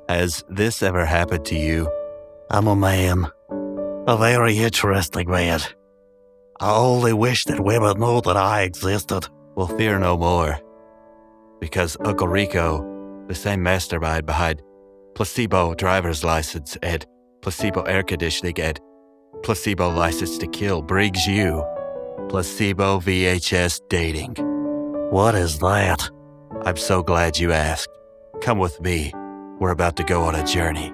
Has this ever happened to you? I'm a man. A very interesting man. I only wish that women knew that I existed. Well, fear no more. Because Uncle Rico, the same mastermind behind placebo driver's license and placebo air conditioning and placebo license to kill, brings you placebo VHS dating. What is that? I'm so glad you asked. Come with me. We're about to go on a journey.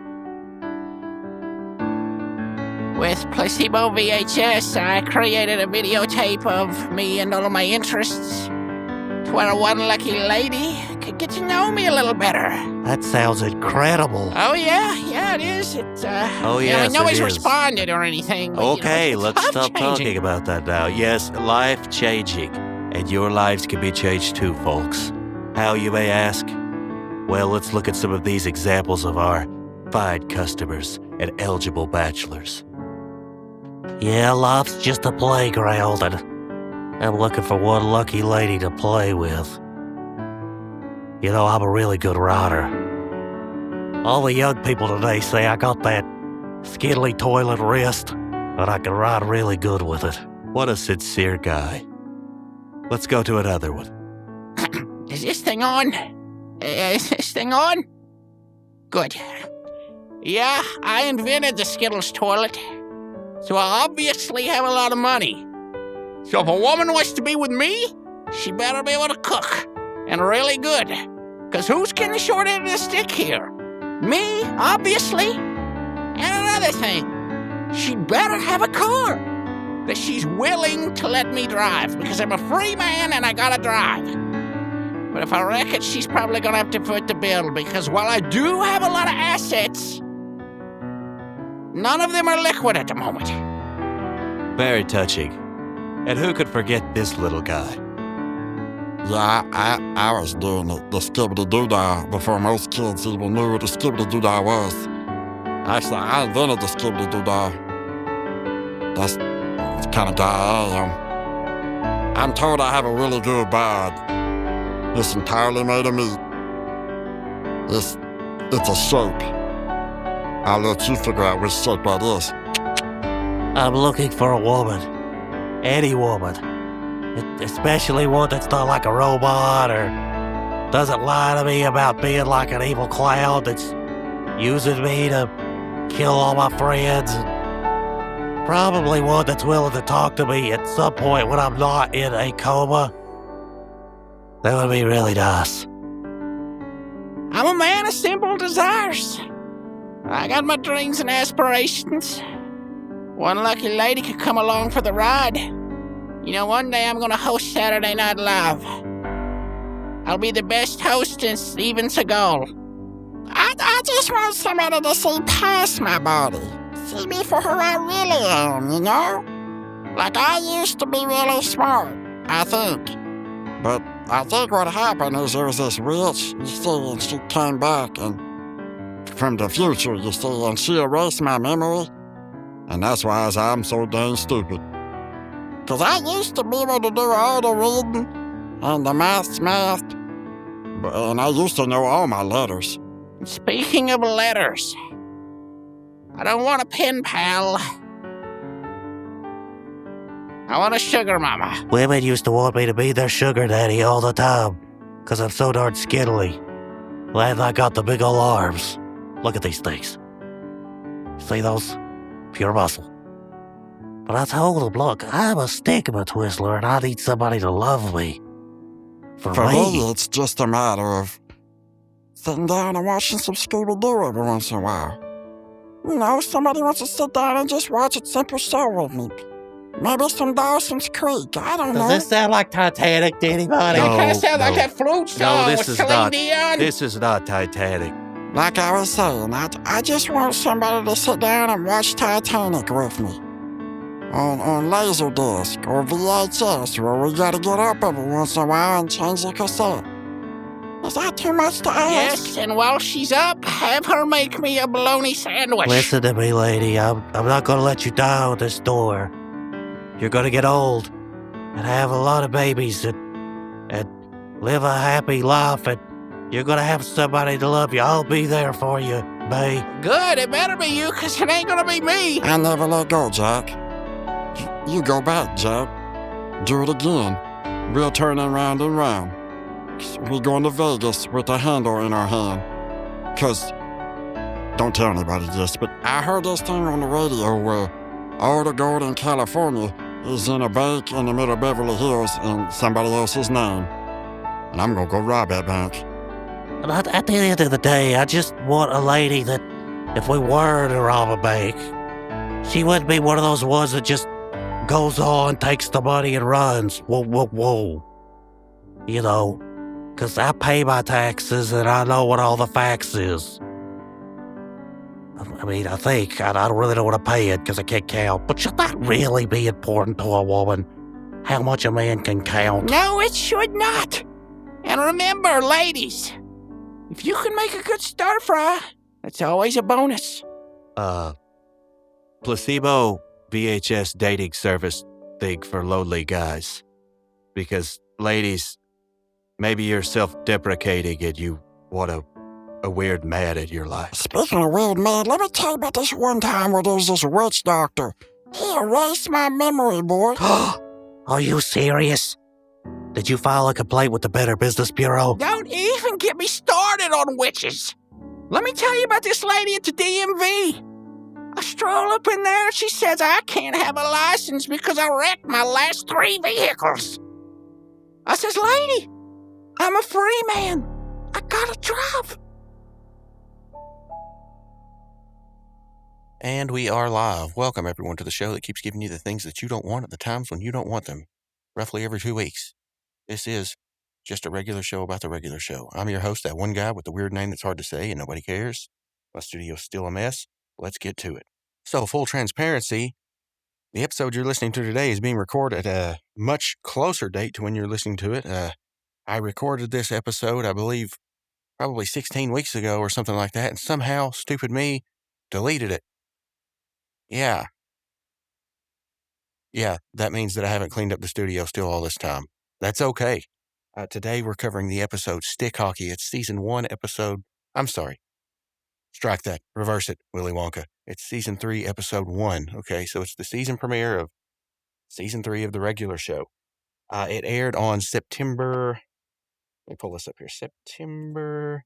With placebo VHS, I created a videotape of me and all of my interests to where one lucky lady could get to know me a little better. That sounds incredible. Oh, yeah, it is. Yes, nobody's it is. responded or anything. But, Okay, it's let's stop life-changing. talking about that now. Yes, life-changing. And your lives can be changed too, folks. How, you may ask? Well, let's look at some of these examples of our fine customers and eligible bachelors. Yeah, life's just a playground, and I'm looking for one lucky lady to play with. You know, I'm a really good rider. All the young people today say I got that skiddly toilet wrist, and I can ride really good with it. What a sincere guy. Let's go to another one. Is this thing on? Is this thing on? Good. Yeah, I invented the Skittles toilet, so I obviously have a lot of money. So if a woman wants to be with me, she better be able to cook, and really good. Because who's getting the short end of the stick here? Me, obviously. And another thing, she better have a car that she's willing to let me drive, because I'm a free man and I gotta drive. But if I wreck it, she's probably gonna have to foot the bill, because while I do have a lot of assets, none of them are liquid at the moment. Very touching. And who could forget this little guy? Yeah, I was doing the skibbity-doo-dah before most kids even knew what a skibbity-doo-dah was. Actually, I invented the skibbity-doo-dah. That's the kind of guy I am. I'm told I have a really good bod. It's entirely made of meat. It's a shape. I'll let you figure out which shape that is. I'm looking for a woman. Any woman. Especially one that's not like a robot or doesn't lie to me about being like an evil clown that's using me to kill all my friends. And probably one that's willing to talk to me at some point when I'm not in a coma. That would be really nice. I'm a man of simple desires. I got my dreams and aspirations. One lucky lady could come along for the ride. You know, one day I'm gonna host Saturday Night Live. I'll be the best host in Steven Seagal. I just want somebody to see past my body. See me for who I really am, you know? Like I used to be really smart, I think. But I think what happened is there was this witch, you see, and she came back and from the future, you see, and she erased my memory. And that's why I'm so dang stupid. 'Cause I used to be able to do all the reading and the math, and I used to know all my letters. Speaking of letters, I don't want a pen pal. I want a sugar mama. Women used to want me to be their sugar daddy all the time, 'cause I'm so darn skittly. Glad I got the big ol' arms. Look at these things. See those? Pure muscle. But I told them, look, I'm a stigma twizzler and I need somebody to love me. For me, it's just a matter of sitting down and watching some Scooby-Doo every once in a while. You know, somebody wants to sit down and just watch a simple show with me. Maybe some Dawson's Creek, I don't know. does this sound like Titanic to anybody? That kind No, of sounds like no. that flute song No, this with is Celine not. Dion. This is not Titanic. Like I was saying, I just want somebody to sit down and watch Titanic with me. On Laserdisc or VHS, where we gotta get up every once in a while and change the cassette. Is that too much to ask? Yes, and while she's up, have her make me a bologna sandwich. Listen to me, lady. I'm not gonna let you die with this door. You're gonna get old and have a lot of babies and live a happy life and You're gonna have somebody to love you. I'll be there for you, Bay. Good, it better be you, 'cause it ain't gonna be me. I never let go, Jack. You go back, Jack. Do it again. We'll turn it round and round. We're going to Vegas with a handle in our hand. 'Cause, don't tell anybody this, but I heard this thing on the radio where all the gold in California is in a bank in the middle of Beverly Hills in somebody else's name. And I'm gonna go rob that bank. And at the end of the day, I just want a lady that, if we were to rob a bank, she wouldn't be one of those ones that just goes on, takes the money, and runs. Whoa, whoa, whoa. You know, because I pay my taxes and I know what all the facts is. I mean, I think. I don't really want to pay it because I can't count. But should that really be important to a woman? How much a man can count? No, it should not. And remember, ladies, if you can make a good stir fry, that's always a bonus. Placebo VHS dating service thing for lonely guys. Because, ladies, maybe you're self-deprecating and you want a weird man in your life. Speaking of weird man, let me tell you about this one time where there was this witch doctor. He erased my memory, boy. Are you serious? Did you file a complaint with the Better Business Bureau? Don't even get me started on witches. Let me tell you about this lady at the DMV. I stroll up in there and she says I can't have a license because I wrecked my last 3 vehicles. I says, lady, I'm a free man. I gotta drive. And we are live. Welcome, everyone, to the show that keeps giving you the things that you don't want at the times when you don't want them, roughly every 2 weeks. This is just a regular show about the regular show. I'm your host, that one guy with the weird name that's hard to say and nobody cares. My studio's still a mess. Let's get to it. So, full transparency, the episode you're listening to today is being recorded at a much closer date to when you're listening to it. I recorded this episode, I believe, probably 16 weeks ago or something like that, and somehow, stupid me, deleted it. Yeah, that means that I haven't cleaned up the studio still all this time. That's okay. Today we're covering the episode Stick Hockey. It's season 1 episode. I'm sorry. Strike that. Reverse it, Willy Wonka. It's season 3 episode 1. Okay, so it's the season premiere of season 3 of the regular show. It aired on September. Let me pull this up here. September.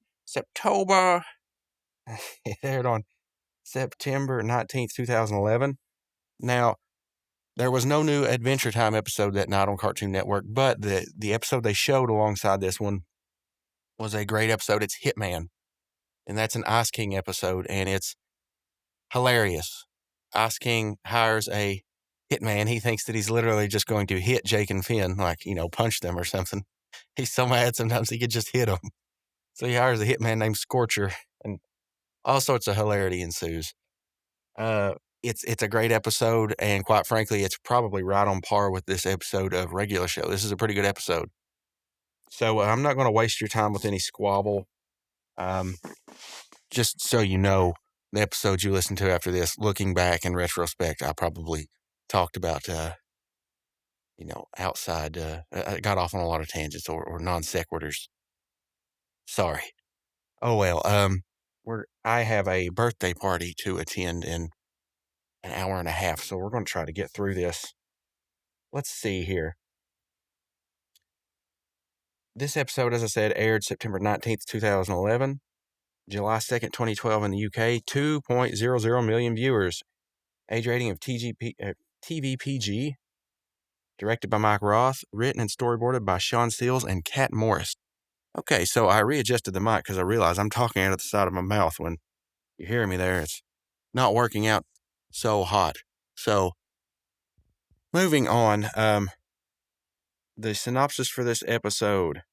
It aired on September 19th, 2011. Now, there was no new Adventure Time episode that night on Cartoon Network, but the episode they showed alongside this one was a great episode. It's Hitman, and that's an Ice King episode, and it's hilarious. Ice King hires a hitman. He thinks that he's literally just going to hit Jake and Finn, like, punch them or something. He's so mad sometimes he could just hit them. So he hires a hitman named Scorcher, and all sorts of hilarity ensues. It's a great episode, and quite frankly, it's probably right on par with this episode of regular show. This is a pretty good episode. So I'm not going to waste your time with any squabble. Just so you know, the episodes you listen to after this, looking back in retrospect, I probably talked about, outside, I got off on a lot of tangents or non sequiturs. Sorry. Oh, well, I have a birthday party to attend in an hour and a half, so we're going to try to get through this. Let's see here. This episode, as I said, aired September 19th, 2011. July 2nd, 2012 in the UK. 2.00 million viewers. Age rating of TVPG. Directed by Mike Roth. Written and storyboarded by Sean Seals and Kat Morris. Okay, so I readjusted the mic because I realized I'm talking out of the side of my mouth. When you hear me there, it's not working out so hot. So, moving on, the synopsis for this episode.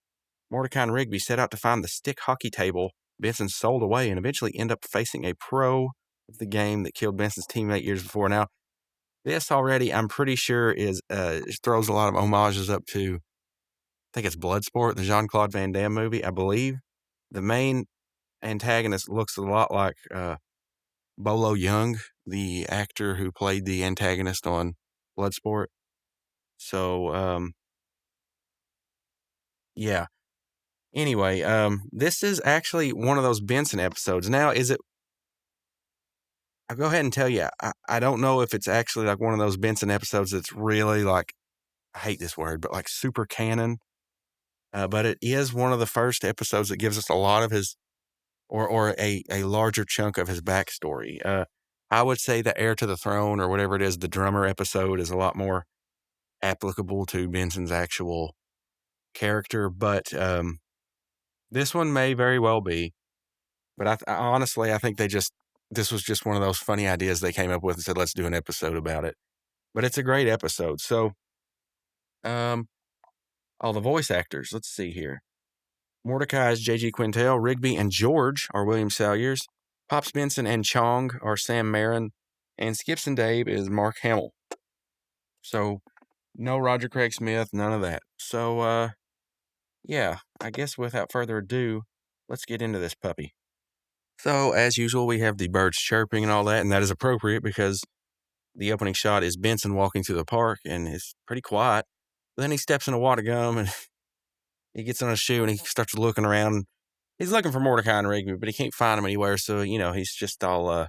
Mordecai and Rigby set out to find the stick hockey table Benson sold away and eventually end up facing a pro of the game that killed Benson's teammate years before. Now, this already, I'm pretty sure, throws a lot of homages up to, I think it's Bloodsport, the Jean-Claude Van Damme movie, I believe. The main antagonist looks a lot like Bolo Young, the actor who played the antagonist on Bloodsport. So, yeah. Anyway, this is actually one of those Benson episodes. Now, I'll go ahead and tell you, I don't know if it's actually like one of those Benson episodes that's really like, I hate this word, but like super canon. But it is one of the first episodes that gives us a lot of his, or a larger chunk of his backstory. I would say the Heir to the Throne or whatever it is, the drummer episode is a lot more applicable to Benson's actual character, but this one may very well be. But honestly, I think this was just one of those funny ideas they came up with and said, let's do an episode about it. But it's a great episode. So, all the voice actors, let's see here. Mordecai is J.G. Quintel. Rigby and George are William Salyers. Pops Benson and Chong are Sam Marin. And Skips and Dave is Mark Hamill. So, no Roger Craig Smith, none of that. So, yeah, I guess without further ado, let's get into this puppy. So, as usual, we have the birds chirping and all that, and that is appropriate because the opening shot is Benson walking through the park, and it's pretty quiet. But then he steps in a wad of gum, and he gets on his shoe, and he starts looking around. He's looking for Mordecai and Rigby, but he can't find them anywhere, so, he's just all,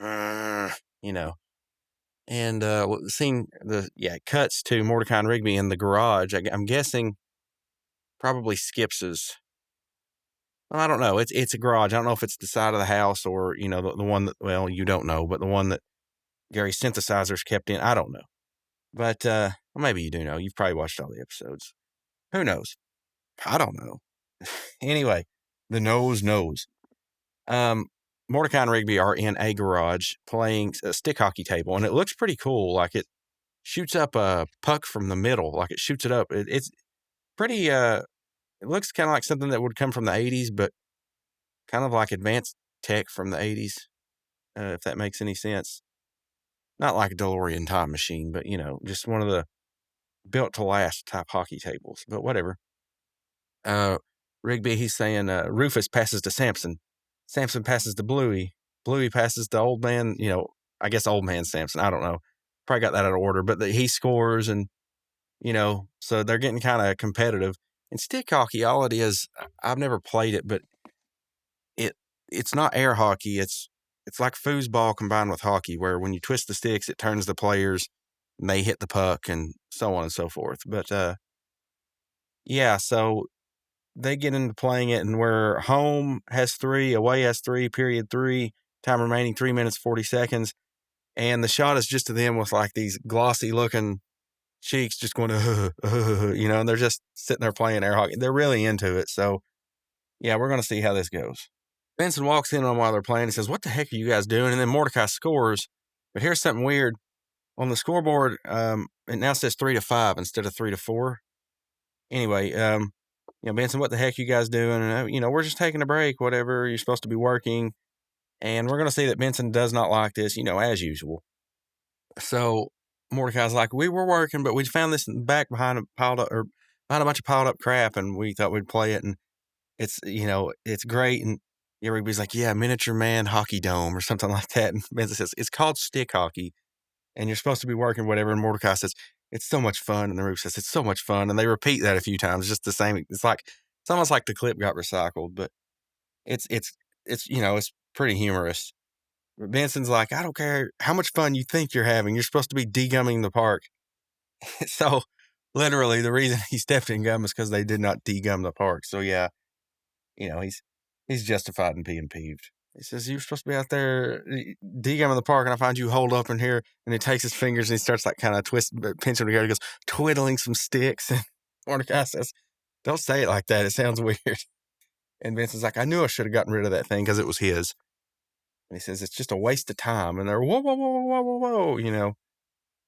you know. And the scene, cuts to Mordecai and Rigby in the garage. I'm guessing probably Skips's. Well, I don't know. It's a garage. I don't know if it's the side of the house or, the one that, well, you don't know, but the one that Gary's synthesizers kept in. I don't know. But well, maybe you do know. You've probably watched all the episodes. Who knows? I don't know. Anyway, the nose knows. Mordecai and Rigby are in a garage playing a stick hockey table, and it looks pretty cool. Like it shoots up a puck from the middle. Like it shoots it up. It's pretty, it looks kind of like something that would come from the 80s, but kind of like advanced tech from the 80s, if that makes any sense. Not like a DeLorean time machine, but, just one of the built to last type hockey tables, but whatever. Rigby, he's saying, Rufus passes to Samson. Samson passes to Bluey. Bluey passes to old man, I guess old man Samson. I don't know. Probably got that out of order, but he scores and, so they're getting kind of competitive. And stick hockey, all it is, I've never played it, but it's not air hockey. It's like foosball combined with hockey, where when you twist the sticks, it turns the players and they hit the puck and so on and so forth. But, yeah, so they get into playing it, and where home has 3, away has 3, period 3, time remaining 3 minutes, 40 seconds. And the shot is just to them with like these glossy looking cheeks just going, and they're just sitting there playing air hockey. They're really into it. So, yeah, we're going to see how this goes. Benson walks in on while they're playing and says, what the heck are you guys doing? And then Mordecai scores. But here's something weird. On the scoreboard, it now says 3-5 instead of 3-4. Anyway, Benson, what the heck you guys doing? And, we're just taking a break, whatever. You're supposed to be working. And we're going to see that Benson does not like this, as usual. So Mordecai's like, we were working, but we found this in the back behind a bunch of piled up crap, and we thought we'd play it. And it's, it's great. And everybody's like, yeah, miniature man hockey dome or something like that. And Benson says, it's called stick hockey, and you're supposed to be working, whatever. And Mordecai says, it's so much fun. And the Rube says, it's so much fun. And they repeat that a few times, just the same. It's almost like the clip got recycled, but it's pretty humorous. But Benson's like, I don't care how much fun you think you're having. You're supposed to be degumming the park. So literally the reason he stepped in gum is because they did not degum the park. So yeah, he's justified in being peeved. He says, you're supposed to be out there degumming the park, and I find you holed up in here. And he takes his fingers and he starts like kind of pinching together. He goes, twiddling some sticks. And Mordecai says, don't say it like that. It sounds weird. And Benson's like, I knew I should have gotten rid of that thing because it was his. And he says, it's just a waste of time. And they're, whoa, whoa, whoa, whoa, whoa, whoa,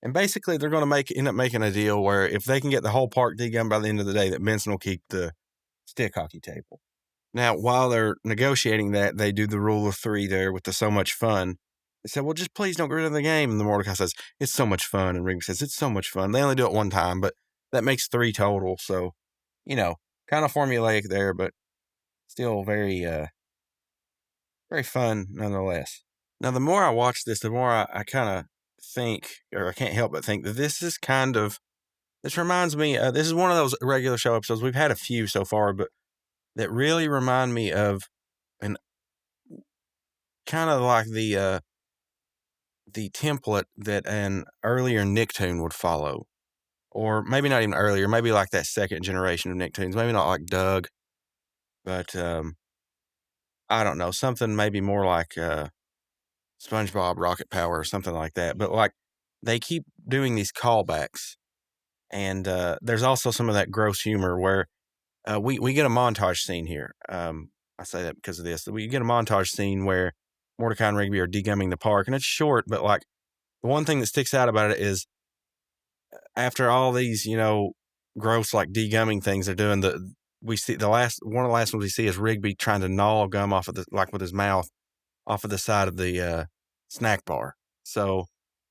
And basically, they're going to end up making a deal where if they can get the whole park degummed by the end of the day, that Benson will keep the stick hockey table. Now, while they're negotiating that, they do the rule of 3 there with the so much fun. They said, well, just please don't get rid of the game. And the Mordecai says, it's so much fun. And Rigby says, it's so much fun. They only do it one time, but that makes 3 total. So, kind of formulaic there, but still very, very fun nonetheless. Now, the more I watch this, the more I kind of think, or I can't help but think, that this reminds me, this is one of those regular show episodes. We've had a few so far, but that really remind me of an kind of like the template that an earlier Nicktoon would follow. Or maybe not even earlier, maybe like that second generation of Nicktoons. Maybe not like Doug, but I don't know, something maybe more like SpongeBob Rocket Power or something like that. But like they keep doing these callbacks, and there's also some of that gross humor where we get a montage scene here. I say that because of this. We get a montage scene where Mordecai and Rigby are degumming the park, and it's short, but like the one thing that sticks out about it is after all these, gross like degumming things they're doing, we see one of the last ones we see is Rigby trying to gnaw gum off of with his mouth off of the side of the snack bar. So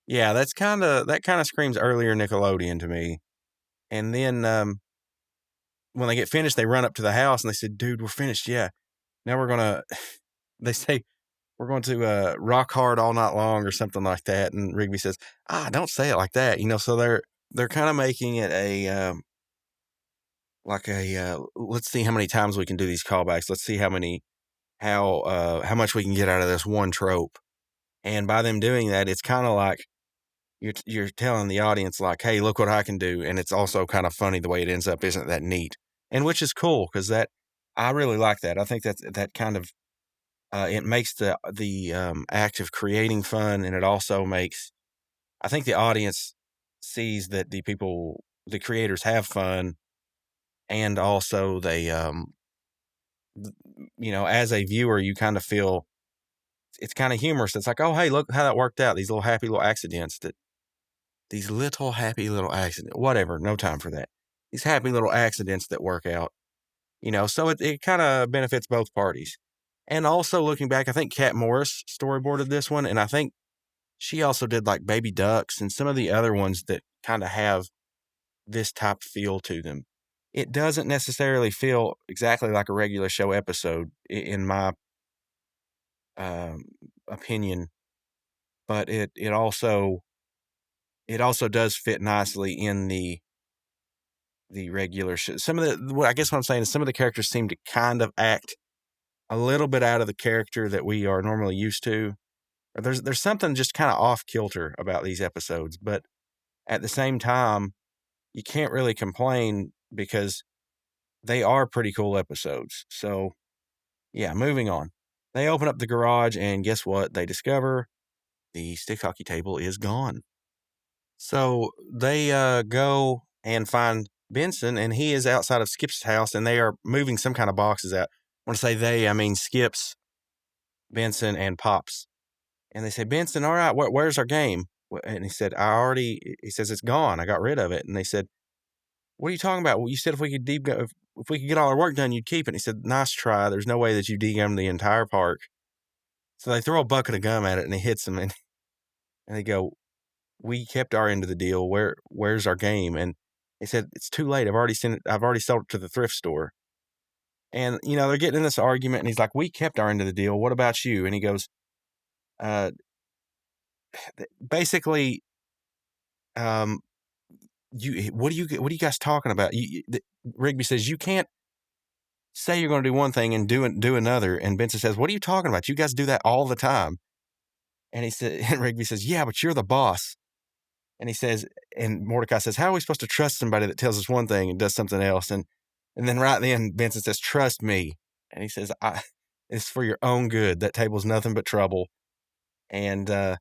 yeah, that kind of screams earlier Nickelodeon to me. And then when they get finished, they run up to the house and they said, "Dude, we're finished. Yeah, now we're gonna." They say we're going to rock hard all night long or something like that. And Rigby says, "Don't say it like that." So they're kind of making it a let's see how many times we can do these callbacks. Let's see how much we can get out of this one trope. And by them doing that, it's kind of like you're telling the audience like, "Hey, look what I can do." And it's also kind of funny the way it ends up isn't that neat, and which is cool because I really like that. I think that kind of it makes the act of creating fun, and it also makes I think the audience sees that the creators have fun, and also they as a viewer you kind of feel it's kind of humorous. It's like, oh hey, look how that worked out. These little happy little accidents whatever, no time for that. These happy little accidents that work out, so it kind of benefits both parties. And also looking back, I think Kat Morris storyboarded this one, and I think she also did like Baby Ducks and some of the other ones that kind of have this type feel to them. It doesn't necessarily feel exactly like a regular show episode, in my opinion, but it also does fit nicely in the regular show. I guess what I'm saying is some of the characters seem to kind of act a little bit out of the character that we are normally used to. There's something just kind of off kilter about these episodes, but at the same time, you can't really complain because they are pretty cool episodes. So yeah, moving on. They open up the garage and guess what? They discover the stick hockey table is gone. So they go and find Benson, and he is outside of Skip's house, and they are moving some kind of boxes out. When I say they, I mean Skip's, Benson, and Pops. And they say, "Benson, all right, where's our game?" And he said, he says, "It's gone. I got rid of it." And they said, "What are you talking about? Well, you said if we could get all our work done, you'd keep it." And he said, "Nice try. There's no way that you degum the entire park." So they throw a bucket of gum at it, and it hits them, and they go, "We kept our end of the deal. Where's our game?" And they said, "It's too late. I've already sold it to the thrift store." And they're getting in this argument, and he's like, "We kept our end of the deal. What about you?" And he goes, basically, what are you guys talking about? Rigby says, "You can't say you're going to do one thing and do another." And Benson says, "What are you talking about? You guys do that all the time." And and Rigby says, "Yeah, but you're the boss." And he says, and Mordecai says, "How are we supposed to trust somebody that tells us one thing and does something else?" And then right then Benson says, "Trust me." And he says, "It's for your own good. That table's nothing but trouble." And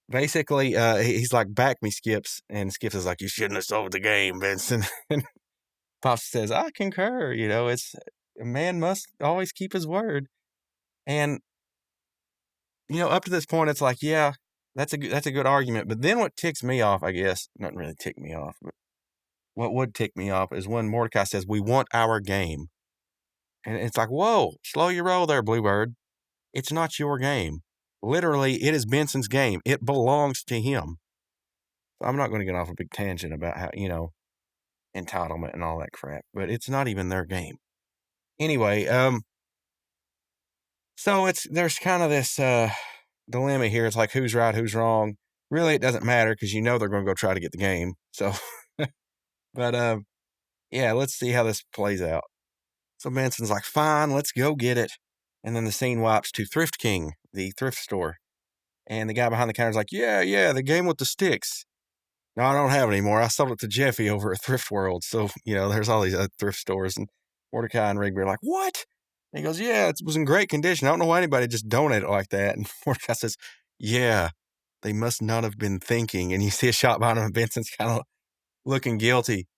basically, he's like, "Back me, Skips." And Skips is like, "You shouldn't have sold the game, Benson." And Pops says, "I concur. It's a man must always keep his word." And up to this point, it's like, yeah, that's a good argument. But then what ticks me off, I guess, not really tick me off, but what would tick me off is when Mordecai says, "We want our game." And it's like, whoa, slow your roll there, Bluebird. It's not your game. Literally, it is Benson's game. It belongs to him. I'm not going to get off a big tangent about how, entitlement and all that crap, but it's not even their game. Anyway, so there's kind of this dilemma here. It's like, who's right, who's wrong? Really, it doesn't matter because they're going to go try to get the game. So, but yeah, let's see how this plays out. So Benson's like, fine, let's go get it. And then the scene wipes to Thrift King, the thrift store. And the guy behind the counter's like, yeah, the game with the sticks. No, I don't have it anymore. I sold it to Jeffy over at Thrift World. So, there's all these other thrift stores. And Mordecai and Rigby are like, what? And he goes, yeah, it was in great condition. I don't know why anybody just donated it like that. And Mordecai says, yeah, they must not have been thinking. And you see a shot behind him, and Benson's kind of looking guilty.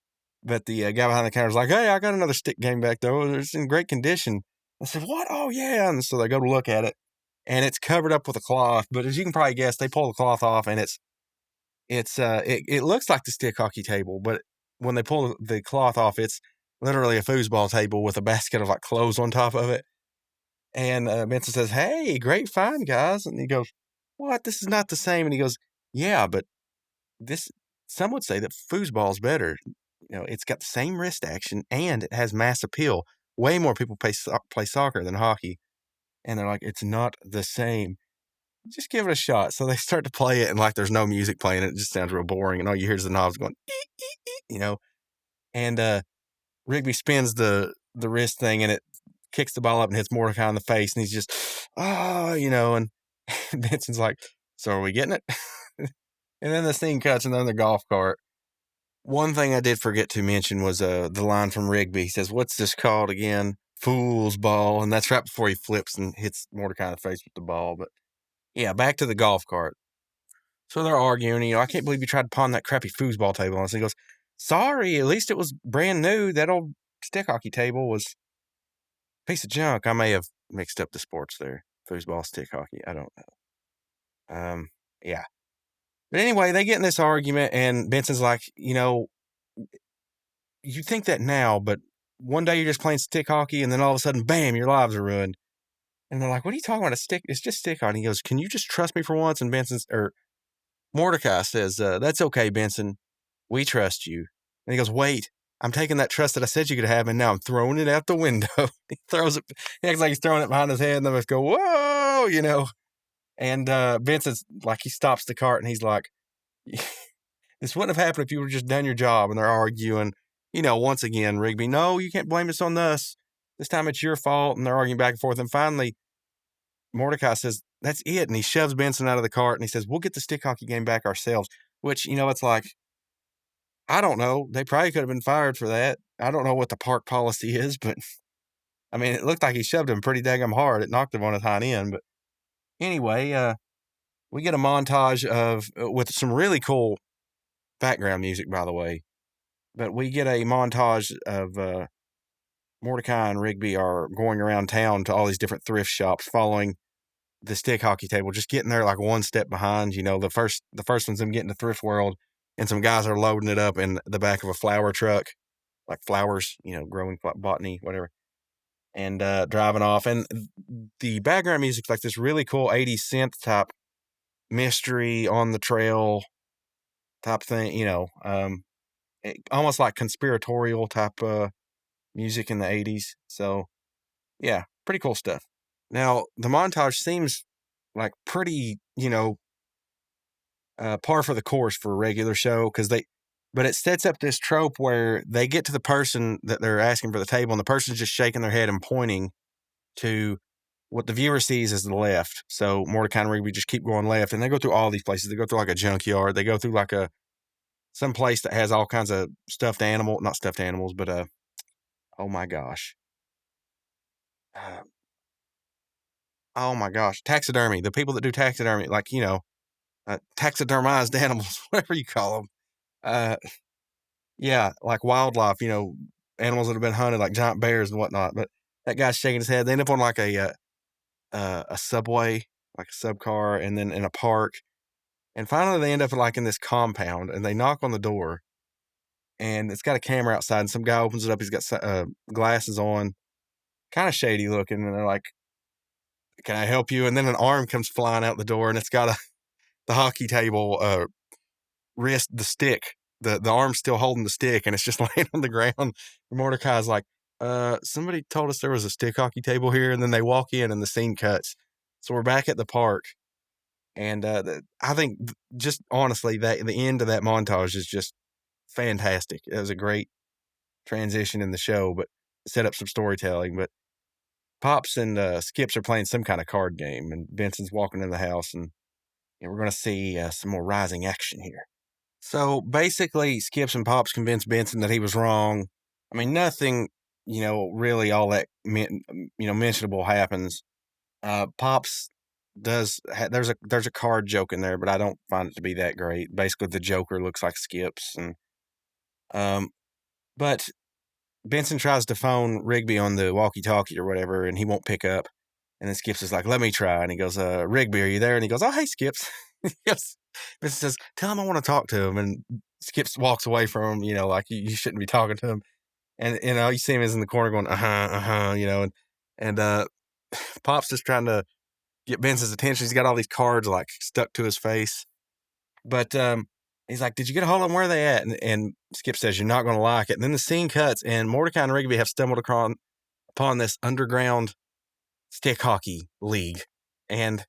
But the guy behind the counter's like, hey, I got another stick game back, though. It's in great condition. I said, what? Oh, yeah. And so they go to look at it. And it's covered up with a cloth. But as you can probably guess, they pull the cloth off, and it looks like the stick hockey table, but when they pull the cloth off, it's literally a foosball table with a basket of like clothes on top of it. And Benson says, hey, great find, guys. And he goes, what? This is not the same. And he goes, yeah, but some would say that foosball's better. It's got the same wrist action and it has mass appeal. Way more people play soccer than hockey. And they're like, it's not the same. Just give it a shot. So they start to play it, and like there's no music playing. It just sounds real boring, and all you hear is the knobs going, And Rigby spins the wrist thing, and it kicks the ball up and hits Mordecai in the face, and he's just, and Benson's like, so are we getting it? And then the scene cuts, and they're in the golf cart. One thing I did forget to mention was the line from Rigby. He says, what's this called again? Fool's ball. And that's right before he flips and hits Mordecai in the face with the ball. But yeah, back to the golf cart. So they're arguing, I can't believe you tried to pawn that crappy foosball table on us. And he goes, sorry, at least it was brand new. That old stick hockey table was a piece of junk. I may have mixed up the sports there. Foosball, stick hockey, I don't know. Yeah. But anyway, they get in this argument, and Benson's like, you think that now, but one day you're just playing stick hockey, and then all of a sudden, bam, your lives are ruined. And they're like, what are you talking about? It's just stick hockey. And he goes, can you just trust me for once? And Mordecai says, that's okay, Benson. We trust you. And he goes, wait, I'm taking that trust that I said you could have, and now I'm throwing it out the window. He throws it. He acts like he's throwing it behind his head, and they just go, whoa, And Benson's like, he stops the cart, and he's like, this wouldn't have happened if you would just done your job. And they're arguing, once again, Rigby, no, you can't blame this on us. This time it's your fault. And they're arguing back and forth. And finally, Mordecai says, that's it. And he shoves Benson out of the cart, and he says, we'll get the stick hockey game back ourselves. Which, it's like, I don't know. They probably could have been fired for that. I don't know what the park policy is, but I mean, it looked like he shoved him pretty daggum hard. It knocked him on his hind end. But anyway, we get a montage with some really cool background music, by the way. But we get a montage of Mordecai and Rigby are going around town to all these different thrift shops, following the stick hockey table, just getting there like one step behind. The first one's them getting to Thrift World, and some guys are loading it up in the back of a flower truck, like flowers, growing botany, whatever, and driving off. And the background music's like this really cool 80s synth type mystery on the trail type thing, almost like conspiratorial type music in the 80s. So, yeah, pretty cool stuff. Now, the montage seems like pretty, par for the course for a regular show, but it sets up this trope where they get to the person that they're asking for the table, and the person's just shaking their head and pointing to what the viewer sees as the left. So Mordecai and Rigby just keep going left, and they go through all these places. They go through like a junkyard. They go through like some place that has all kinds of not stuffed animals, but oh my gosh. Oh my gosh, taxidermy. The people that do taxidermy, like, taxidermized animals, whatever you call them. Yeah, like wildlife, animals that have been hunted, like giant bears and whatnot. But that guy's shaking his head. They end up on like a subway, like a sub car, and then in a park. And finally, they end up like in this compound, and they knock on the door, and it's got a camera outside. And some guy opens it up. He's got glasses on, kind of shady looking, and they're like, "Can I help you?" And then an arm comes flying out the door, and it's got the hockey table wrist, the stick, the arm's still holding the stick, and it's just laying on the ground. And Mordecai's like, somebody told us there was a stick hockey table here. And then they walk in, and the scene cuts. So we're back at the park. And I think just honestly, the end of that montage is just fantastic. It was a great transition in the show. But set up some storytelling. But Pops and Skips are playing some kind of card game, and Benson's walking in the house, and we're going to see some more rising action here. So basically, Skips and Pops convinced Benson that he was wrong. I mean, nothing, really all that, mentionable happens. Pops does, there's a card joke in there, but I don't find it to be that great. Basically, the Joker looks like Skips, and but Benson tries to phone Rigby on the walkie-talkie or whatever, and he won't pick up. And then Skips is like, "Let me try." And he goes, "Rigby, are you there?" And he goes, "Oh, hey, Skips." Yes. Benson says, "Tell him I want to talk to him." And Skips walks away from him, like you shouldn't be talking to him. And you see him is in the corner going, and Pop's just trying to get Benson's attention. He's got all these cards like stuck to his face. But he's like, "Did you get a hold of them? Where are they at?" And Skip says, "You're not going to like it." And then the scene cuts, and Mordecai and Rigby have stumbled upon this underground stick hockey league. And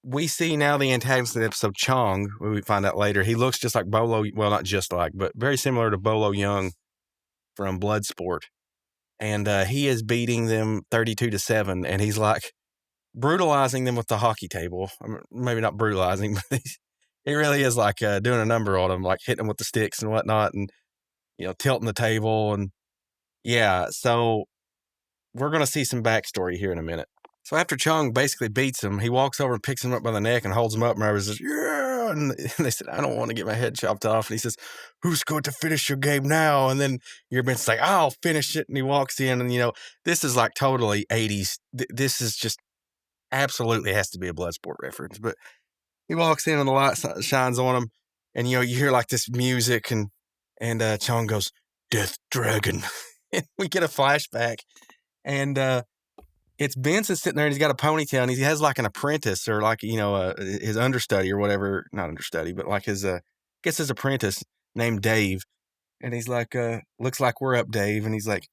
we see now the antagonist of the episode, Chong. We find out later. He looks just like Bolo. Well, not just like, but very similar to Bolo Young from Bloodsport. And he is beating them 32-7. And he's like brutalizing them with the hockey table. I mean, maybe not brutalizing, but he really is like doing a number on them, like hitting them with the sticks and whatnot, and tilting the table. And yeah, so we're going to see some backstory here in a minute. So after Chung basically beats him, he walks over and picks him up by the neck and holds him up. And everybody says, "Yeah!" And they said, "I don't want to get my head chopped off." And he says, "Who's going to finish your game now?" And then your Ben's like, "I'll finish it." And he walks in, and this is like totally 80s. This is just absolutely has to be a Bloodsport reference. But he walks in and the light shines on him, and you hear like this music, and Chung goes, "Death Dragon." And we get a flashback, and it's Benson sitting there, and he's got a ponytail, and he has like an apprentice or like his understudy or whatever, not understudy, but like his his apprentice named Dave. And he's like, "Looks like we're up, Dave." And he's like,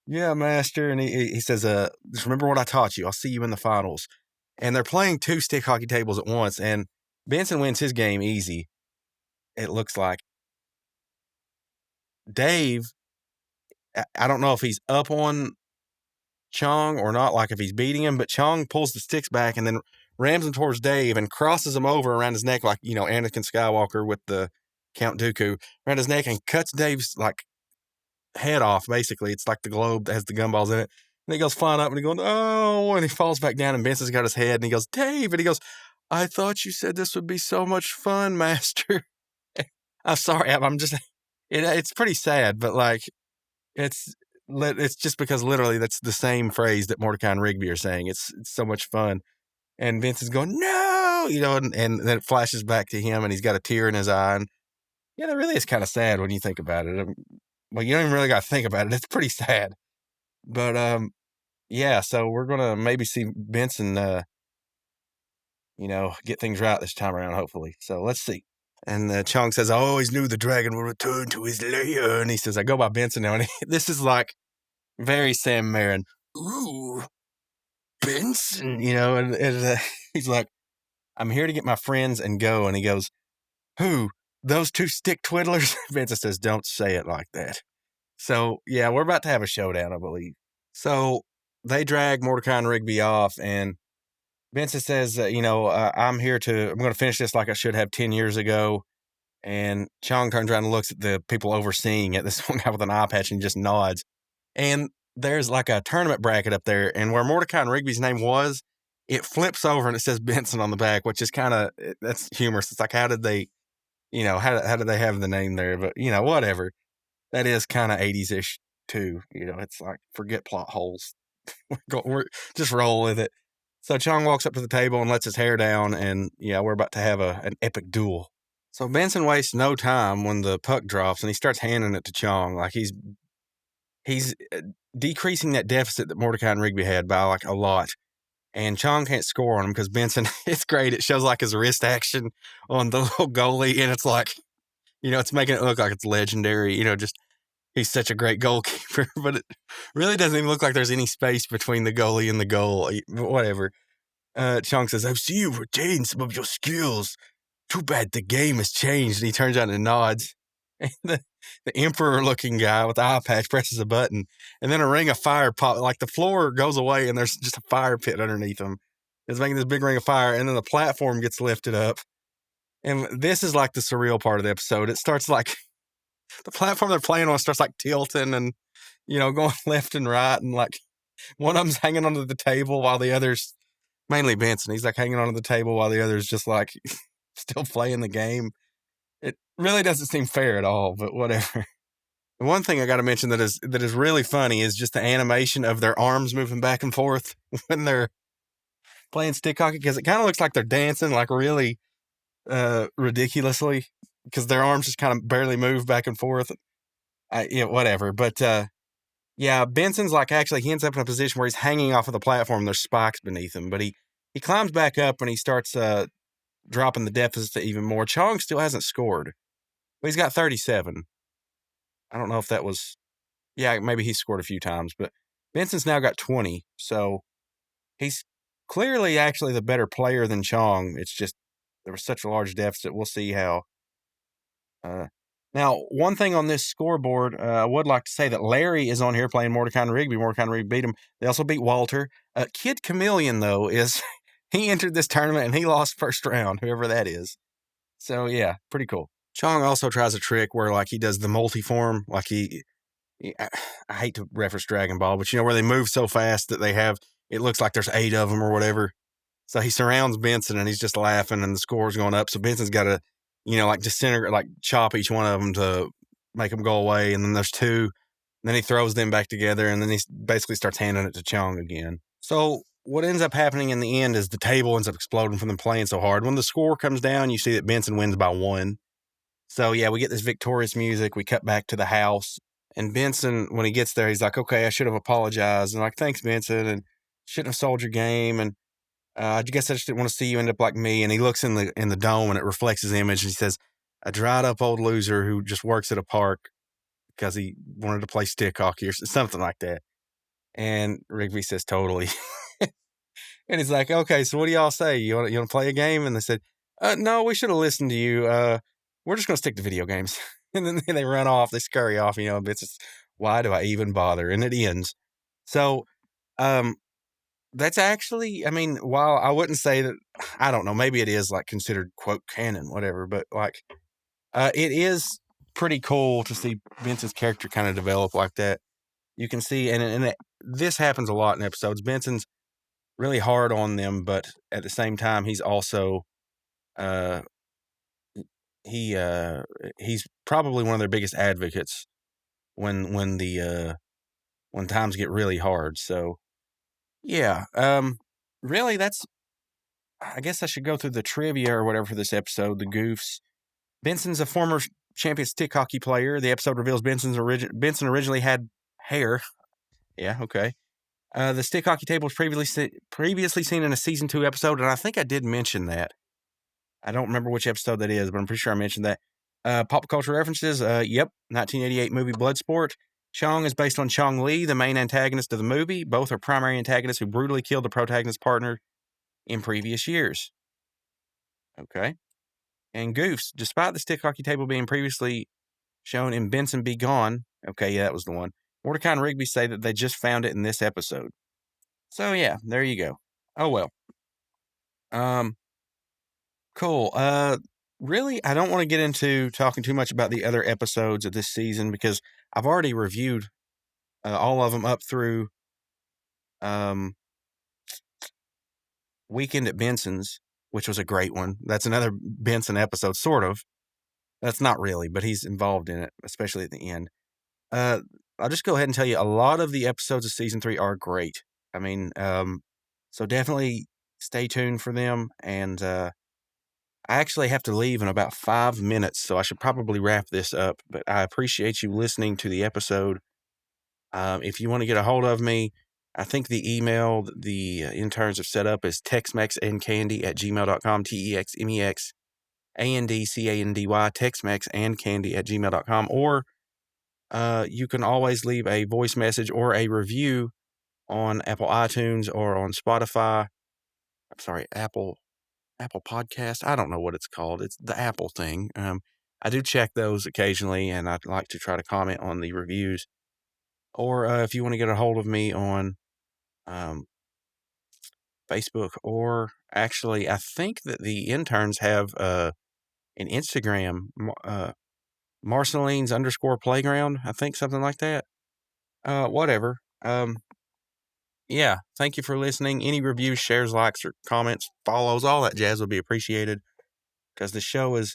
"Yeah, master." And he says, "Just remember what I taught you. I'll see you in the finals." And they're playing 2 stick hockey tables at once, and Benson wins his game easy, it looks like. Dave, I don't know if he's up on Chong or not, like if he's beating him, but Chong pulls the sticks back and then rams him towards Dave and crosses him over around his neck like, Anakin Skywalker with the Count Dooku around his neck, and cuts Dave's like head off, basically. It's like the globe that has the gumballs in it. And he goes flying up and he goes, "Oh," and he falls back down, and Benson's got his head, and he goes, "Dave," and he goes, "I thought you said this would be so much fun, master." I'm sorry, I'm just, it's pretty sad, but like, it's just because literally that's the same phrase that Mordecai and Rigby are saying. It's so much fun. And Vince is going, "No," and then it flashes back to him, and he's got a tear in his eye. And yeah, that really is kind of sad when you think about it. Well, you don't even really got to think about it. It's pretty sad. But yeah, so we're going to maybe see Benson, get things right this time around, hopefully. So let's see. And Chong says, "I always knew the dragon would return to his lair." And he says, "I go by Benson now." And this is like very Sam Marin. "Ooh, Benson," and he's like, "I'm here to get my friends and go." And he goes, "Who? Those 2 stick twiddlers?" Benson says, "Don't say it like that." So yeah, we're about to have a showdown, I believe. So they drag Mordecai and Rigby off, and Benson says, I'm going to finish this like I should have 10 years ago. And Chong turns around and looks at the people overseeing it. This one guy with an eye patch, and just nods. And there's like a tournament bracket up there, and where Mordecai and Rigby's name was, it flips over and it says Benson on the back, which is that's humorous. It's like, how did they, how did they have the name there? But, whatever. That is kind of 80s-ish too. It's like, forget plot holes. we're just roll with it. So Chong walks up to the table and lets his hair down, and we're about to have an epic duel. So Benson wastes no time when the puck drops, and he starts handing it to Chong. Like he's decreasing that deficit that Mordecai and Rigby had by like a lot. And Chong can't score on him because Benson, it's great. It shows like his wrist action on the little goalie, and it's like, it's making it look like it's legendary. Just he's such a great goalkeeper, but it really doesn't even look like there's any space between the goalie and the goal. Whatever. Chong says, "I see you've retained some of your skills. Too bad the game has changed." And he turns around and nods. And the emperor-looking guy with the eye patch presses a button, and then a ring of fire like the floor goes away, and there's just a fire pit underneath him. It's making this big ring of fire, and then the platform gets lifted up. And this is like the surreal part of the episode. It starts like the platform they're playing on starts like tilting and, going left and right, and like one of them's hanging onto the table while the other's, mainly Benson, he's like hanging onto the table while the other's just like still playing the game. It really doesn't seem fair at all, but whatever. The one thing I got to mention that is really funny is just the animation of their arms moving back and forth when they're playing stick hockey, because it kind of looks like they're dancing like really ridiculously, because their arms just kind of barely move back and forth. Whatever. But yeah, Benson's like actually he ends up in a position where he's hanging off of the platform. There's spikes beneath him, but he climbs back up and he starts dropping the deficit to even more. Chong still hasn't scored. Well, he's got 37. I don't know if that was, maybe he scored a few times, but Benson's now got 20. So he's clearly actually the better player than Chong. It's just there was such a large deficit. We'll see how. Now, one thing on this scoreboard, I would like to say that Larry is on here playing Mordecai and Rigby. Mordecai and Rigby beat him. They also beat Walter. Kid Chameleon, though, he entered this tournament and he lost first round, whoever that is. So, yeah, pretty cool. Chong also tries a trick where, like, he does the multiform. Like, I hate to reference Dragon Ball, but, where they move so fast that it looks like there's 8 of them or whatever. So he surrounds Benson and he's just laughing and the score's going up. So Benson's got to, like disintegrate, like chop each one of them to make them go away. And then there's 2. And then he throws them back together and then he basically starts handing it to Chong again. So what ends up happening in the end is the table ends up exploding from them playing so hard. When the score comes down, you see that Benson wins by 1. So yeah, we get this victorious music. We cut back to the house. And Benson, when he gets there, he's like, okay, I should have apologized. And like, thanks, Benson. And shouldn't have sold your game. And I guess I just didn't want to see you end up like me. And he looks in the dome and it reflects his image. And he says, a dried up old loser who just works at a park because he wanted to play stick hockey or something like that. And Rigby says, totally. And he's like, okay, so what do y'all say? You want to play a game? And they said, no, we should have listened to you. We're just going to stick to video games. And then they run off. They scurry off. It's just, why do I even bother? And it ends. So, that's actually, while I wouldn't say that, I don't know, maybe it is like considered quote canon, whatever, but like, it is pretty cool to see Benson's character kind of develop like that. You can see, and this happens a lot in episodes. Benson's really hard on them, but at the same time, he's also, he's probably one of their biggest advocates when times get really hard. So, yeah, really, I guess I should go through the trivia or whatever for this episode, the goofs. Benson's a former champion stick hockey player. The episode reveals Benson originally had hair. Yeah, okay. The stick hockey table was previously seen in a season 2 episode, and I think I did mention that. I don't remember which episode that is, but I'm pretty sure I mentioned that. Pop culture references, 1988 movie Bloodsport. Chong is based on Chong Li, the main antagonist of the movie. Both are primary antagonists who brutally killed the protagonist's partner in previous years. Okay. And goofs, despite the stick hockey table being previously shown in Benson Be Gone. Okay, yeah, that was the one. Mordecai and Rigby say that they just found it in this episode. So yeah, there you go. Oh well. Cool. Really, I don't want to get into talking too much about the other episodes of this season because I've already reviewed all of them up through Weekend at Benson's, which was a great one. That's another Benson episode, sort of. That's not really, but he's involved in it, especially at the end. I'll just go ahead and tell you, a lot of the episodes of season 3 are great. So definitely stay tuned for them. And I actually have to leave in about 5 minutes, so I should probably wrap this up. But I appreciate you listening to the episode. If you want to get a hold of me, I think the email the interns have set up is texmexandcandy@gmail.com, TEXMEXANDCANDY, texmexandcandy@gmail.com, or you can always leave a voice message or a review on Apple iTunes or on Spotify. I'm sorry, Apple Podcast. I don't know what it's called. It's the Apple thing. I do check those occasionally, and I'd like to try to comment on the reviews. Or if you want to get a hold of me on Facebook, or actually, I think that the interns have an Instagram, Marceline's _playground. I think something like that. Whatever. Yeah, thank you for listening. Any reviews, shares, likes, or comments, follows, all that jazz would be appreciated, because the show is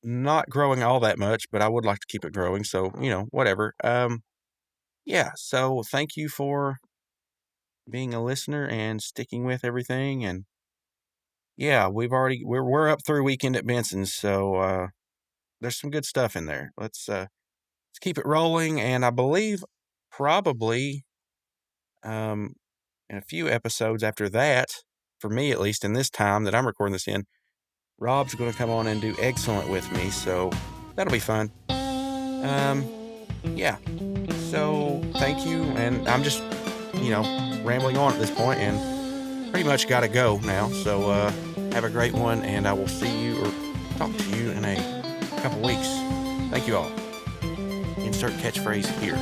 not growing all that much, but I would like to keep it growing. So, whatever. Yeah, so thank you for being a listener and sticking with everything. And yeah, we're up through weekend at Benson's, so there's some good stuff in there. Let's keep it rolling. And I believe probably in a few episodes after that, for me at least, in this time that I'm recording this in, Rob's going to come on and do Excellent with me, so that'll be fun. Yeah. So thank you, and I'm just, rambling on at this point, and pretty much got to go now. So have a great one, and I will see you or talk to you in a couple weeks. Thank you all. Insert catchphrase here.